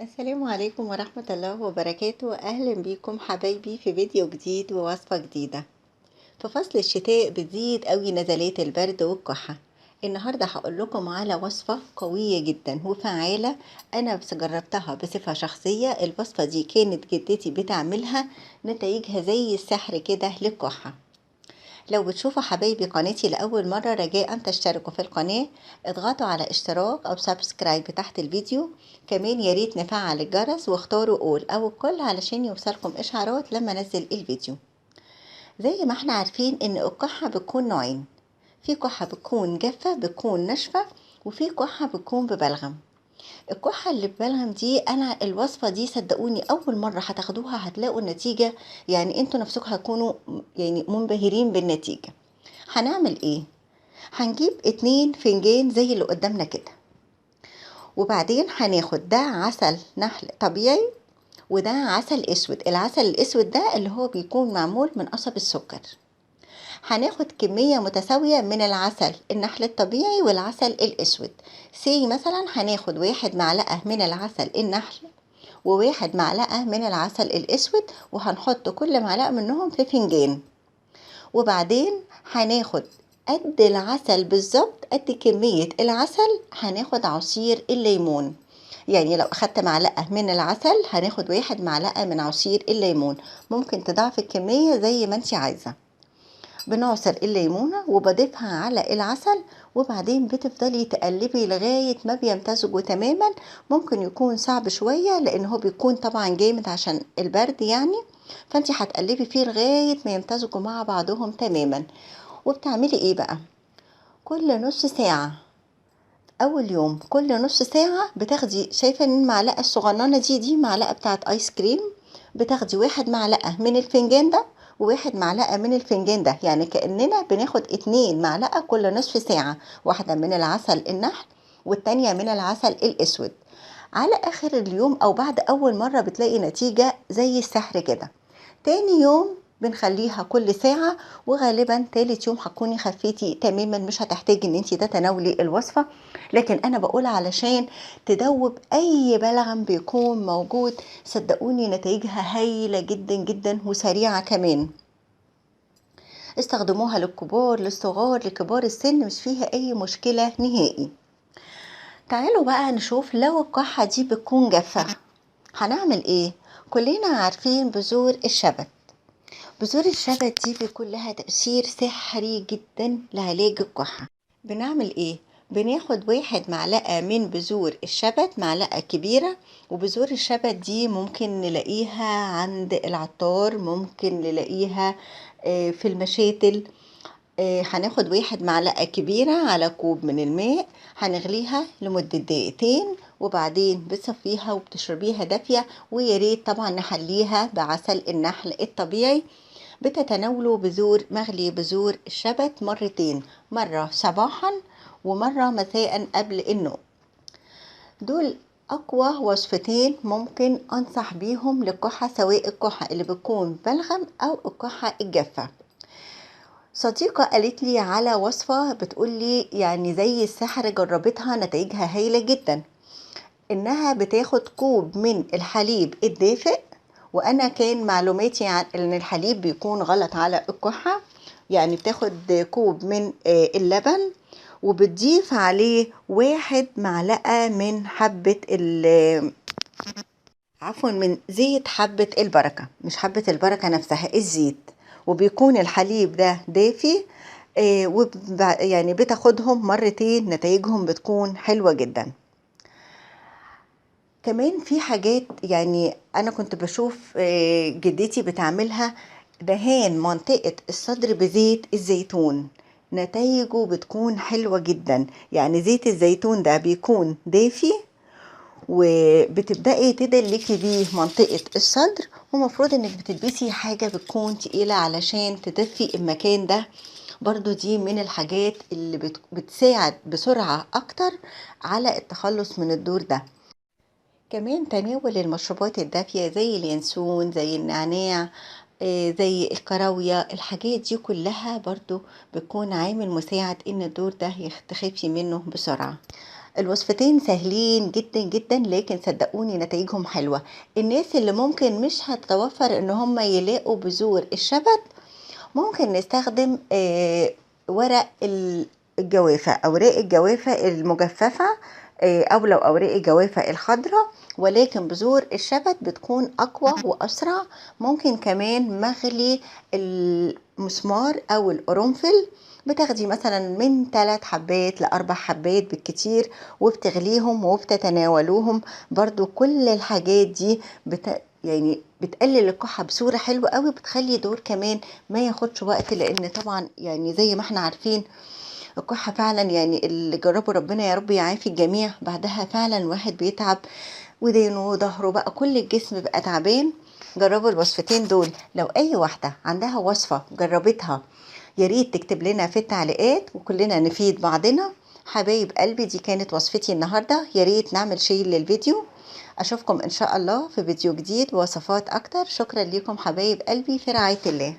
السلام عليكم ورحمة الله وبركاته. أهلا بيكم حبايبي في فيديو جديد ووصفة جديدة. في فصل الشتاء بتزيد قوي نزلات البرد والكحة. النهاردة هقول لكم على وصفة قوية جدا وفعالة. أنا بس جربتها بصفة شخصية. الوصفة دي كانت جدتي بتعملها، نتائجها زي السحر كده للكحة. لو بتشوفوا حبايبي قناتي لأول مرة، رجاء تشتركوا في القناة، اضغطوا على اشتراك أو سبسكرايب تحت الفيديو. كمان ياريت نفعل الجرس واختاروا أول أو الكل علشان يوصلكم إشعارات لما نزل الفيديو. زي ما احنا عارفين إن الكحة بتكون نوعين، في كحة بتكون جافة بتكون ناشفة، وفي كحة بتكون ببلغم. الكحة اللي ببلغم دي، أنا الوصفة دي صدقوني أول مرة هتاخدوها هتلاقوا النتيجة، يعني انتوا نفسكم هتكونوا يعني منبهرين بالنتيجة. هنعمل ايه؟ هنجيب 2 فنجان زي اللي قدامنا كده، وبعدين هناخد ده عسل نحل طبيعي وده عسل اسود. العسل الاسود ده اللي هو بيكون معمول من قصب السكر. هناخد كمية متساوية من العسل النحل الطبيعي والعسل الاسود. مثلا هناخد 1 معلقة من العسل النحل و1 معلقة من العسل الاسود، وهنحط كل معلقة منهم في فنجان. وبعدين هناخد قد العسل بالظبط، قد كمية العسل هناخد عصير الليمون. يعني لو أخدت معلقة من العسل هناخد 1 معلقة من عصير الليمون. ممكن تضاعف الكمية زي ما انت عايزة. بنعصر الليمونة وبضيفها على العسل، وبعدين بتفضلي تقلبي لغاية ما بيمتزجوا تماما. ممكن يكون صعب شوية لأن هو بيكون طبعا جامد عشان البرد يعني، فانت هتقلبي فيه لغاية ما يمتزجوا مع بعضهم تماما. وبتعملي ايه بقى؟ كل نص ساعة، اول يوم كل نص ساعة بتاخدي، شايفة ان المعلقة الصغننة دي معلقة بتاعت ايس كريم، بتاخدي 1 معلقة من الفنجان ده و1 معلقة من الفنجان ده، يعني كأننا بناخد 2 معلقة كل نصف ساعة، واحدة من العسل النحل والتانية من العسل الاسود. على اخر اليوم او بعد اول مرة بتلاقي نتيجة زي السحر كده. تاني يوم بنخليها كل ساعة، وغالبا تالت يوم هتكوني خفيتي تماما، مش هتحتاجي ان انتي تتناولي الوصفة. لكن انا بقول علشان تدوب اي بلغم بيكون موجود. صدقوني نتائجها هايلة جدا جدا وسريعة كمان. استخدموها للكبار للصغار لكبار السن، مش فيها اي مشكلة نهائي. تعالوا بقى نشوف لو الكحة دي بتكون جافة هنعمل ايه. كلنا عارفين بذور الشبت. بذور الشبت دي بيكون لها تأثير سحري جدا لعلاج الكحة. بنعمل ايه؟ بناخد 1 معلقة من بذور الشبت، معلقة كبيرة. وبذور الشبت دي ممكن نلاقيها عند العطار، ممكن نلاقيها في المشاتل. هناخد 1 معلقة كبيرة على كوب من الماء، هنغليها لمدة دقيقتين، وبعدين بتصفيها وبتشربيها دافية. وياريت طبعا نحليها بعسل النحل الطبيعي. بتتناولوا مغلي بذور الشبت مرتين، مرة صباحا ومرة مساء قبل النوم. دول أقوى وصفتين ممكن أنصح بيهم للكحة، سواء الكحة اللي بتكون بلغم أو الكحة الجافة. صديقة قالت لي على وصفة بتقولي يعني زي السحر، جربتها نتائجها هايلة جدا. إنها بتاخد كوب من الحليب الدافئ، وانا كان معلوماتي عن ان الحليب بيكون غلط على الكحة. يعني بتاخد كوب من اللبن، وبتضيف عليه 1 معلقة من من زيت حبة البركة، مش حبة البركة نفسها، الزيت. وبيكون الحليب ده دافي. يعني بتاخدهم مرتين، نتائجهم بتكون حلوة جدا. كمان في حاجات، يعني انا كنت بشوف جدتي بتعملها، دهان منطقة الصدر بزيت الزيتون. نتائجه بتكون حلوة جدا. يعني زيت الزيتون ده بيكون دافي، وبتبدأي تدلكي بيه منطقة الصدر. ومفروض انك بتلبسي حاجة بتكون تقيلة علشان تدفي المكان ده. برضو دي من الحاجات اللي بتساعد بسرعة اكتر على التخلص من الدور ده. كمان تناول المشروبات الدافية زي اليانسون، زي النعناع، زي الكراوية، الحاجات دي كلها برضو بتكون عامل مساعد ان الدور ده تخفي منه بسرعة. الوصفتين سهلين جدا جدا، لكن صدقوني نتائجهم حلوة. الناس اللي ممكن مش هتتوفر ان هم يلاقوا بذور الشبت، ممكن نستخدم ورق الجوافة، أوراق الجوافة المجففة، أو لو أوراق الجوافة الخضراء، ولكن بذور الشبت بتكون أقوى وأسرع. ممكن كمان مغلي المسمار أو القرنفل، بتاخدي مثلا من 3 حبات ل4 حبات بالكتير، وبتغليهم وبتتناولوهم. برضو كل الحاجات دي يعني بتقلل الكحة بصورة حلوة قوي، بتخلي دور كمان ما ياخدش وقت، لان طبعا يعني زي ما احنا عارفين الكحة فعلا، يعني اللي جربوا ربنا يا رب يعافي الجميع، بعدها فعلا الواحد بيتعب، ودينه وظهره بقى كل الجسم بقى تعبان. جربوا الوصفتين دول. لو اي واحدة عندها وصفة جربتها ياريت تكتب لنا في التعليقات، وكلنا نفيد بعضنا. حبايب قلبي، دي كانت وصفتي النهاردة. ياريت نعمل شير للفيديو. أشوفكم إن شاء الله في فيديو جديد ووصفات أكتر. شكرا لكم حبايب قلبي، في رعاية الله.